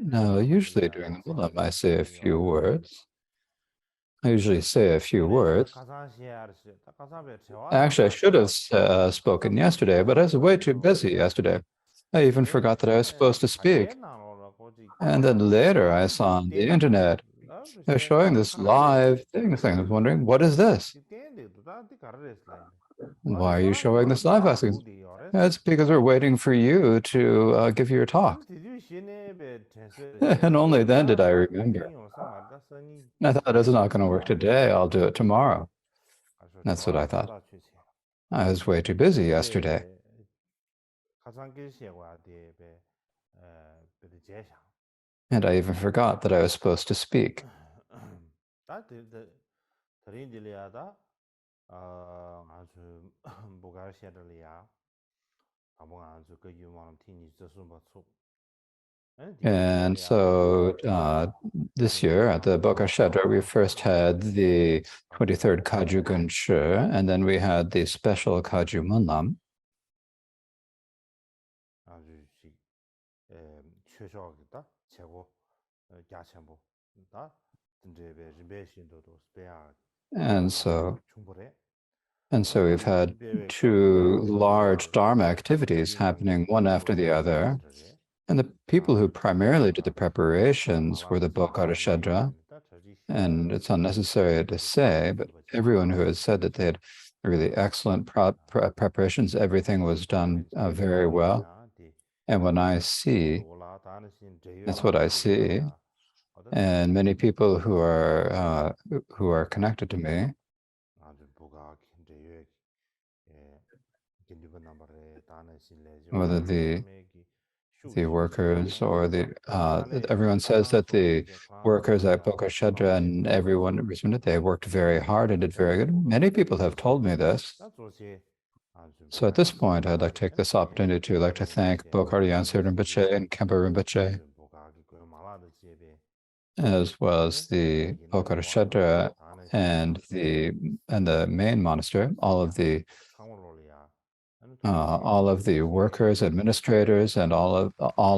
Now, usually during the Mullam, I say a few words. I usually say a few words. Actually, I should have spoken yesterday, but I was way too busy yesterday. I even forgot that I was supposed to speak. And then later I saw on the internet, they're showing this live thing. I was wondering, what is this? Why are you showing this live? I said, it's because we're waiting for you to give your talk. And only then did I remember. I thought it's not going to work today. I'll do it tomorrow. That's what I thought. I was way too busy yesterday. And I even forgot that I was supposed to speak. And so this year at the Bokar Shedra, we first had the 23rd Kaju Gunshi, and then we had the special Kaju Munlam. And so we've had two large Dharma activities happening one after the other. And the people who primarily did the preparations were the Bokara Shedra. And it's unnecessary to say, but everyone who has said that they had really excellent preparations, everything was done very well. And when I see, that's what I see. And many people who are connected to me, whether the workers or everyone says that the workers at Bokar Shedra and everyone responded, they worked very hard and did very good. Many people have told me this. So at this point, I'd like to take this opportunity to thank Bokar Yansir Rinpoche and Khenpo Rinpoche, as well as the Bokar Shedra and the main monastery, all of the workers, administrators, and all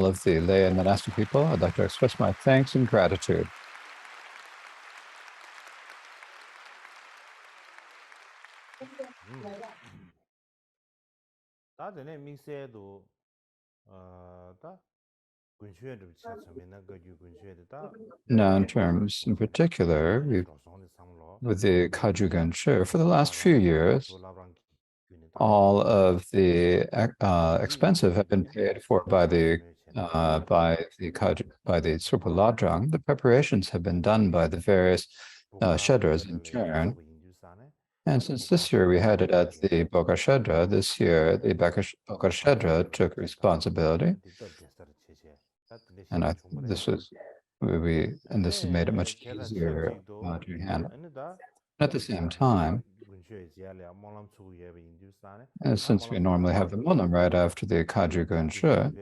of the lay and monastic people. I'd like to express my thanks and gratitude. Now, in particular, with the Kaju Gunshi, for the last few years, all of the expenses have been paid for by the Tsurpa Ladrang. The preparations have been done by the various Shedras in turn. And since this year we had it at the Bokar Shedra, this year the Bokar Shedra took responsibility. And this has made it much easier to handle. At the same time, since we normally have the Mullam right after the Kaju Gunshi,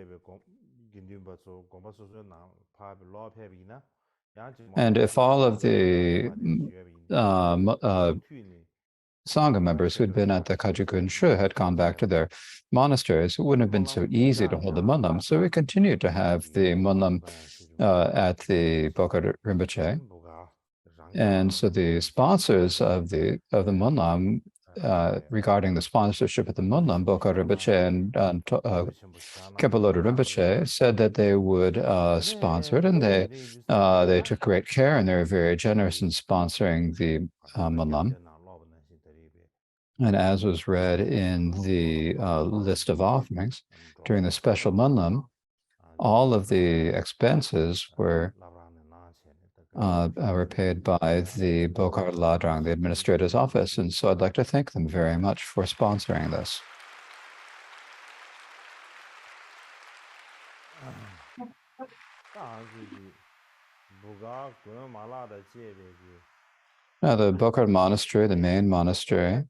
and if all of the Sangha members who had been at the Kaju Gunshi had gone back to their monasteries, it wouldn't have been so easy to hold the Mullam. So we continued to have the Mullam at the Bokar Rinpoche. And so the sponsors of the Mullam, regarding the sponsorship at the Mullam, Bokar Rinpoche and Khenpo Lodro Rinpoche said that they would sponsor it, and they took great care, and they were very generous in sponsoring the Mullam. And as was read in the list of offerings, during the special Mullam, all of the expenses were paid by the Bokar Ladrang, the administrator's office. And so I'd like to thank them very much for sponsoring this. Now, the Bokar Monastery, the main monastery,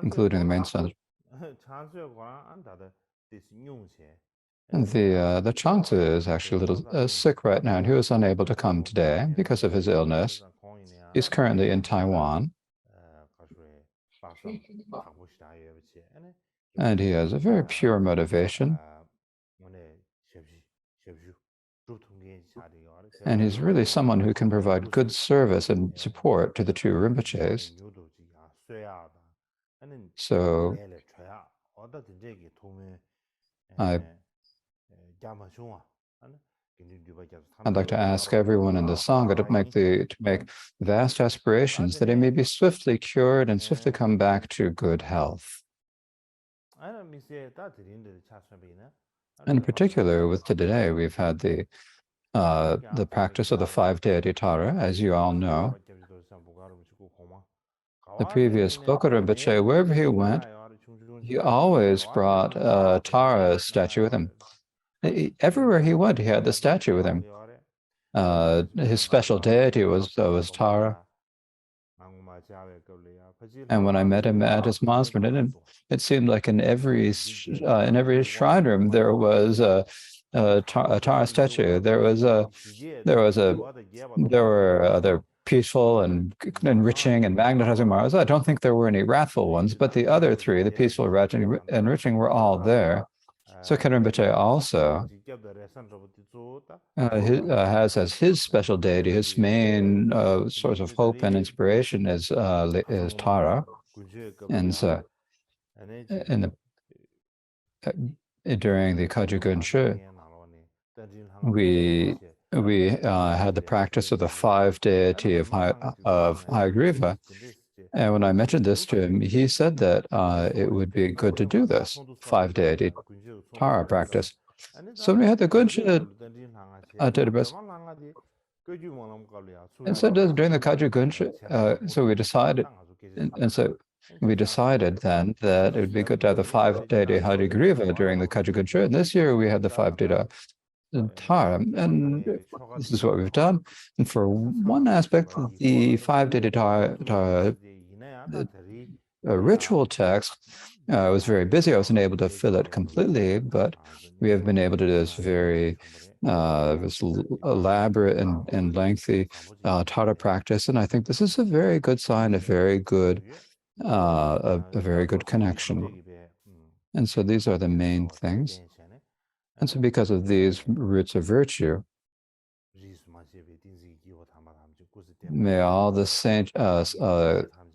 including the main center. The Changzi is actually a little sick right now, and he was unable to come today because of his illness. He's currently in Taiwan. and he has a very pure motivation. And he's really someone who can provide good service and support to the two Rinpoches. So I'd like to ask everyone in the Sangha to make vast aspirations that he may be swiftly cured and swiftly come back to good health. In particular, with today, we've had the practice of the 5 deity Tara, as you all know. The previous Bokar Rinpoche, wherever he went, he always brought Tara statue with him. Everywhere he went, he had the statue with him. His special deity was Tara. And when I met him at his monastery, it seemed like in every shrine room there was a Tara statue. There were other peaceful and enriching and magnetizing Maras. I don't think there were any wrathful ones, but the other three, the peaceful, enriching, were all there. So Khenpo Rinpoche also has as his special deity, his main source of hope and inspiration is Tara. And so during the Kagyu Gunshu, we had the practice of the 5 deity of Hayagriva. And when I mentioned this to him, he said that it would be good to do this 5 deity Tara practice. So we had the Gunshu database. And so during the Kagyu Gunshu, so we decided, we decided then that it would be good to have the 5 deity Hayagriva during the Kagyu Gunshu. And this year we had the 5 deity Tara, and this is what we've done. And for one aspect, the 5 deity Tara ritual text was very busy. I wasn't able to fill it completely, but we have been able to do this very this elaborate and lengthy Tara practice, and I think this is a very good sign, a very good connection. And so these are the main things. And so because of these roots of virtue, may all the saint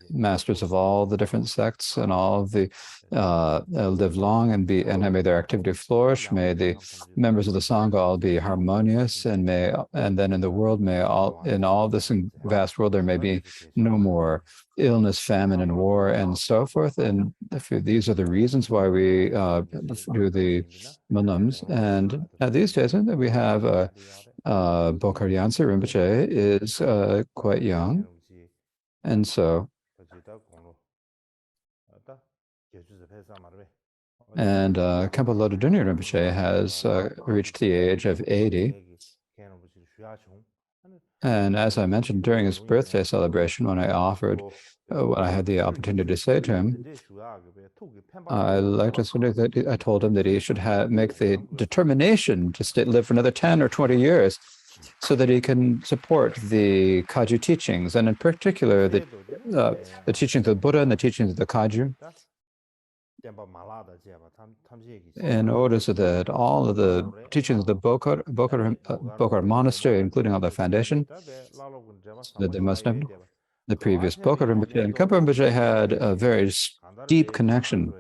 masters of all the different sects and all of the live long and may their activity flourish. May the members of the Sangha all be harmonious, and then in the world, in all this vast world, there may be no more illness, famine, and war, and so forth. And these are the reasons why we do the manams. And these days, we have Bokar Yansi Rinpoche is quite young, and so. And Khenpo Lodro Dunyi Rinpoche has reached the age of 80. And as I mentioned during his birthday celebration, when I had the opportunity to say to him, I told him that he should make the determination to live for another 10 or 20 years so that he can support the Kagyu teachings, and in particular, the teachings of the Buddha and the teachings of the Kagyu, in order so that all of the teachings of the Bokar monastery, including all the foundation, that they must have the previous Bokar Rinpoche and Khenpo Rinpoche had a very deep connection.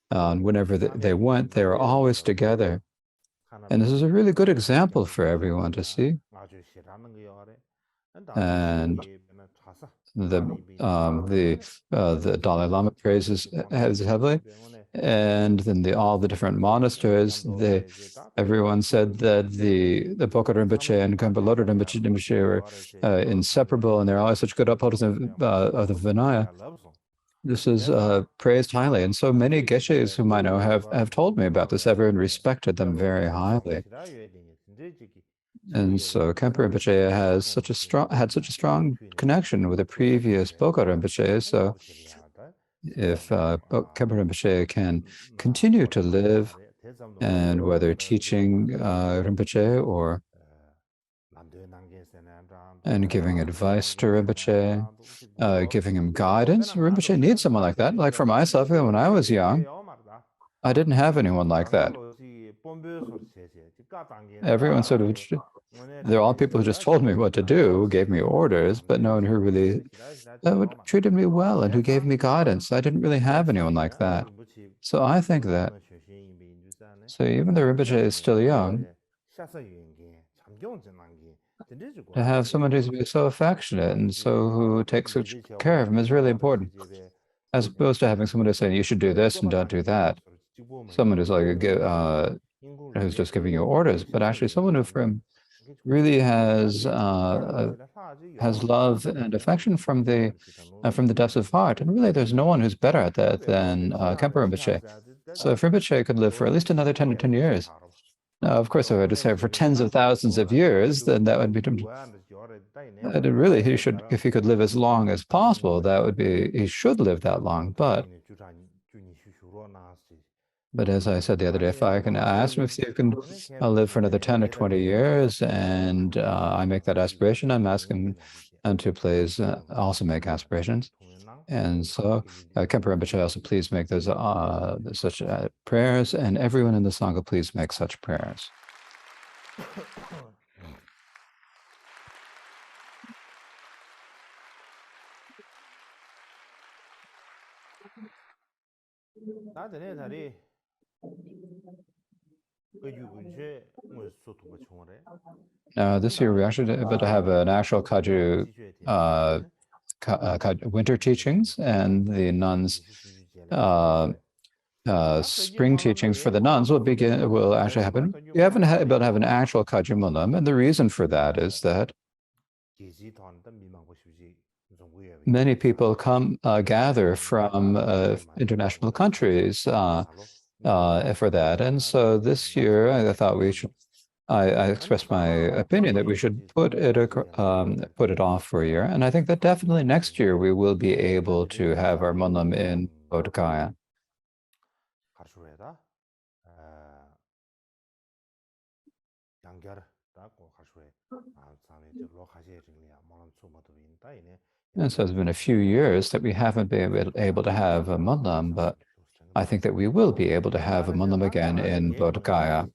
Whenever they went, they were always together. And this is a really good example for everyone to see. And the Dalai Lama praises heavily. And then all the different monasteries, everyone said that the Bokar Rinpoche and Khenpo Lodro Rinpoche were inseparable, and they're always such good upholders of the Vinaya. This is praised highly, and so many geshes whom I know have told me about this. Everyone respected them very highly. And so Khenpo Rinpoche had such a strong connection with the previous Bokar Rinpoche. So if Khenpo Rinpoche can continue to live, and whether teaching Rinpoche or and giving advice to Rinpoche, giving him guidance, Rinpoche needs someone like that. Like for myself, when I was young, I didn't have anyone like that. Everyone sort of, they're all people who just told me what to do, who gave me orders, but no one who really treated me well and who gave me guidance. I didn't really have anyone like that. So I think that, so even though Rinpoche is still young, to have someone who's so affectionate and so who takes such care of him is really important, as opposed to having someone who's saying you should do this and don't do that. Someone who's like who's just giving you orders, but actually someone who really has love and affection from the depths of heart. And really, there's no one who's better at that than Khenpo Rinpoche. So if Rinpoche could live for at least another 10 to 10 years, now, of course, if I were to say for tens of thousands of years, then that would be really, he should, if he could live as long as possible, that would be, he should live that long. But as I said the other day, if I ask him if he can live for another 10 or 20 years, and I make that aspiration, I'm asking him to please also make aspirations. And so, Khenpo Rinpoche, also please make those such prayers, and everyone in the Sangha, please make such prayers. Now, this year we're actually able to have an actual Kagyu winter teachings, and the nuns spring teachings for the nuns will actually happen. You haven't been able to have an actual Kagyu Munam, and the reason for that is that many people gather from international countries for that. And so this year, I thought we should, I expressed my opinion that we should put it off for a year. And I think that definitely next year we will be able to have our Munam in Bodh Gaya. And so it's been a few years that we haven't been able to have a Munam, but I think that we will be able to have a Munam again in Bodh Gaya.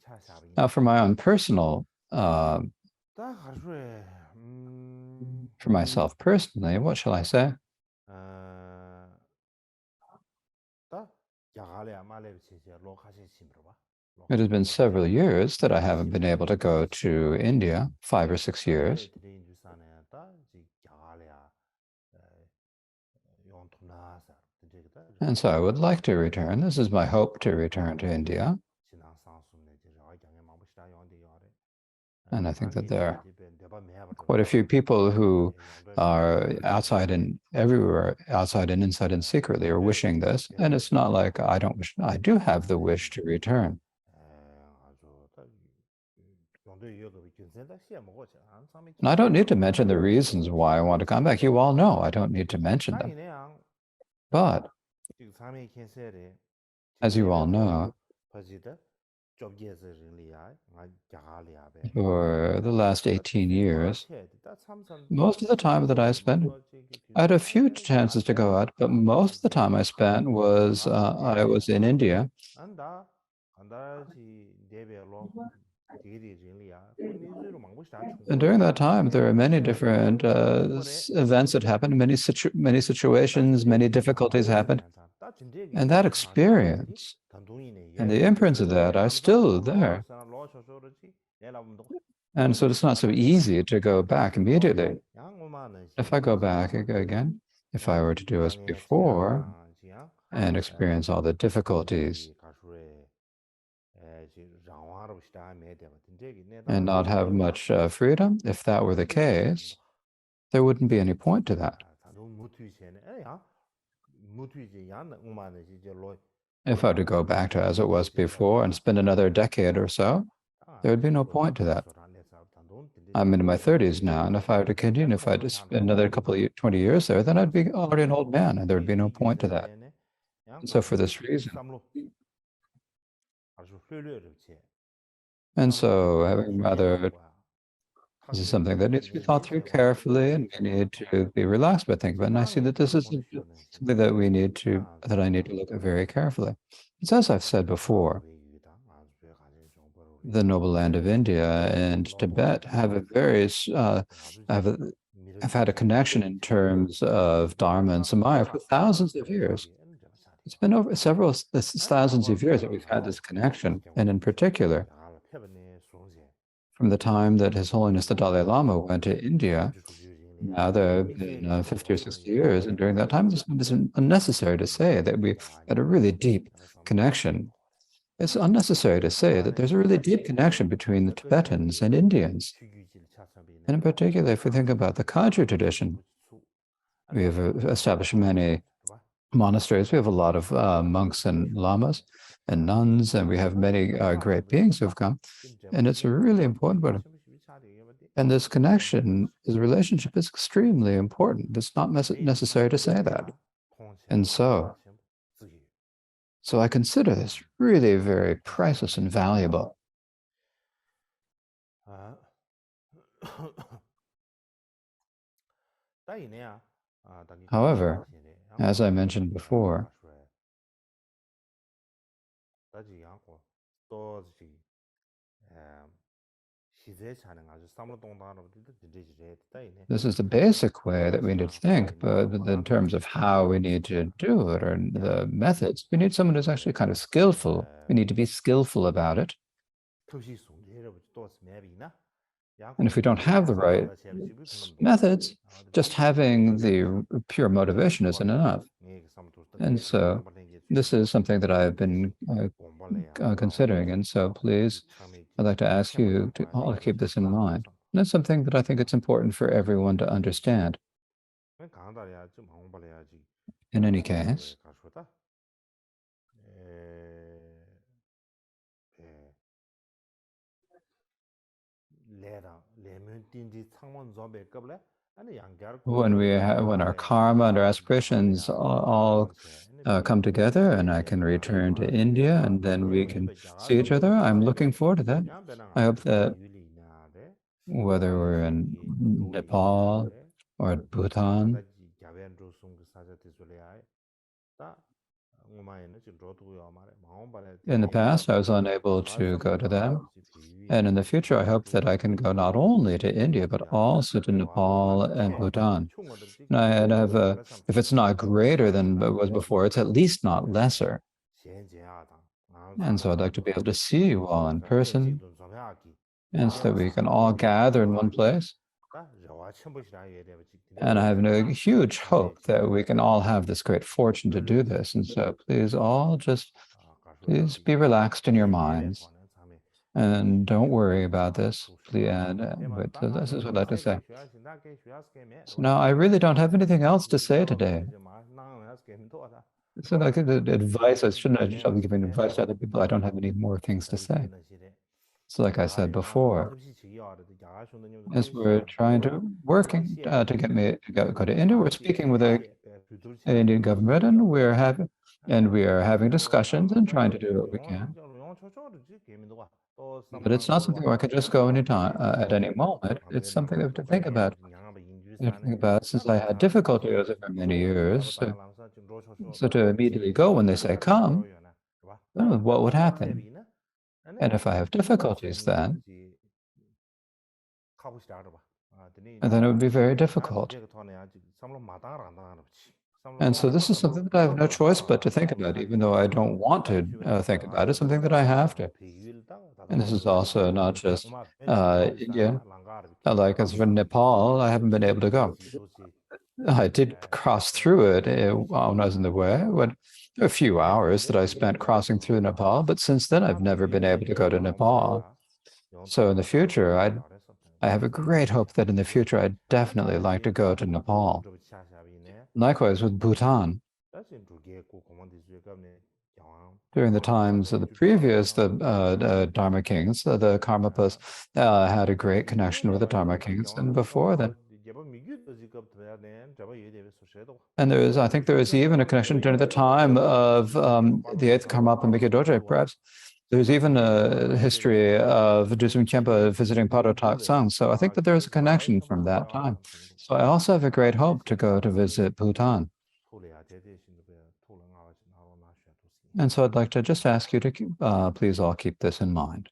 Now, for my own personal, for myself personally, what shall I say? It has been several years that I haven't been able to go to India, 5 or 6 years. And so I would like to return. This is my hope, to return to India. And I think that there are quite a few people who are outside and everywhere, outside and inside and secretly, are wishing this. And it's not like I don't wish, I do have the wish to return. And I don't need to mention the reasons why I want to come back. You all know I don't need to mention them. But as you all know, for the last 18 years, most of the time that I spent, I had a few chances to go out, but most of the time I spent was I was in India. And during that time, there are many different events that happened, many situations, many difficulties happened. And that experience and the imprints of that are still there. And so it's not so easy to go back immediately. If I go back again, if I were to do as before and experience all the difficulties and not have much freedom, if that were the case, there wouldn't be any point to that. If I were to go back to as it was before and spend another decade or so, there would be no point to that. I'm in my 30s now, and if I were to continue, if I had to spend another 20 years there, then I'd be already an old man, and there would be no point to that. And so for this reason, and so having rather This is something that needs to be thought through carefully, and we need to be relaxed about thinking about it. And I see that this is something that I need to look at very carefully. It's as I've said before, the noble land of India and Tibet have a have a, have had a connection in terms of Dharma and Samaya for thousands of years. It's been over several thousands of years that we've had this connection, and in particular, from the time that His Holiness the Dalai Lama went to India. Now there have been 50 or 60 years, and during that time, it's unnecessary to say that we had a really deep connection. It's unnecessary to say that there's a really deep connection between the Tibetans and Indians. And in particular, if we think about the Kagyu tradition, we have established many monasteries. We have a lot of monks and lamas and nuns, and we have many great beings who have come. And it's a really important part. And this connection, this relationship is extremely important. It's not necessary to say that. And so I consider this really very priceless and valuable. However, as I mentioned before, this is the basic way that we need to think, but in terms of how we need to do it or the methods, we need someone who's actually kind of skillful. We need to be skillful about it. And if we don't have the right methods, just having the pure motivation isn't enough. And so this is something that I've been considering. And so please, I'd like to ask you to all keep this in mind. And that's something that I think it's important for everyone to understand. In any case, when our karma and our aspirations all come together, and I can return to India, and then we can see each other, I'm looking forward to that. I hope that whether we're in Nepal or Bhutan, in the past, I was unable to go to them. And in the future, I hope that I can go not only to India, but also to Nepal and Bhutan. And I have if it's not greater than it was before, it's at least not lesser. And so I'd like to be able to see you all in person, and so that we can all gather in one place. And I have a huge hope that we can all have this great fortune to do this. And so please all please be relaxed in your minds. And don't worry about this. But this is what I'd like to say. So now I really don't have anything else to say today. So like the advice, I shouldn't be giving advice to other people. I don't have any more things to say. So like I said before, as we're trying to working to get me to go to India, we're speaking with the Indian government, and we are having discussions and trying to do what we can. But it's not something where I can just go anytime at any moment. It's something I have to think about. Since I had difficulty over many years. So to immediately go when they say come, what would happen? And if I have difficulties then, and then it would be very difficult. And so this is something that I have no choice but to think about, even though I don't want to think about it, something that I have to. And this is also not just India. Like as for Nepal, I haven't been able to go. I did cross through it when I was in the way. A few hours that I spent crossing through Nepal, but since then I've never been able to go to Nepal. So in the future, I have a great hope that in the future I'd definitely like to go to Nepal. Likewise with Bhutan. During the times of the previous Dharma kings, the Karmapas had a great connection with the Dharma kings, and before that. And I think there is even a connection during the time of the 8th Karmapa Mikkyö Dorje, perhaps. There's even a history of Dusum Khyentse visiting Paro Taksang, so I think that there is a connection from that time. So I also have a great hope to go to visit Bhutan. And so I'd like to just ask you to please all keep this in mind.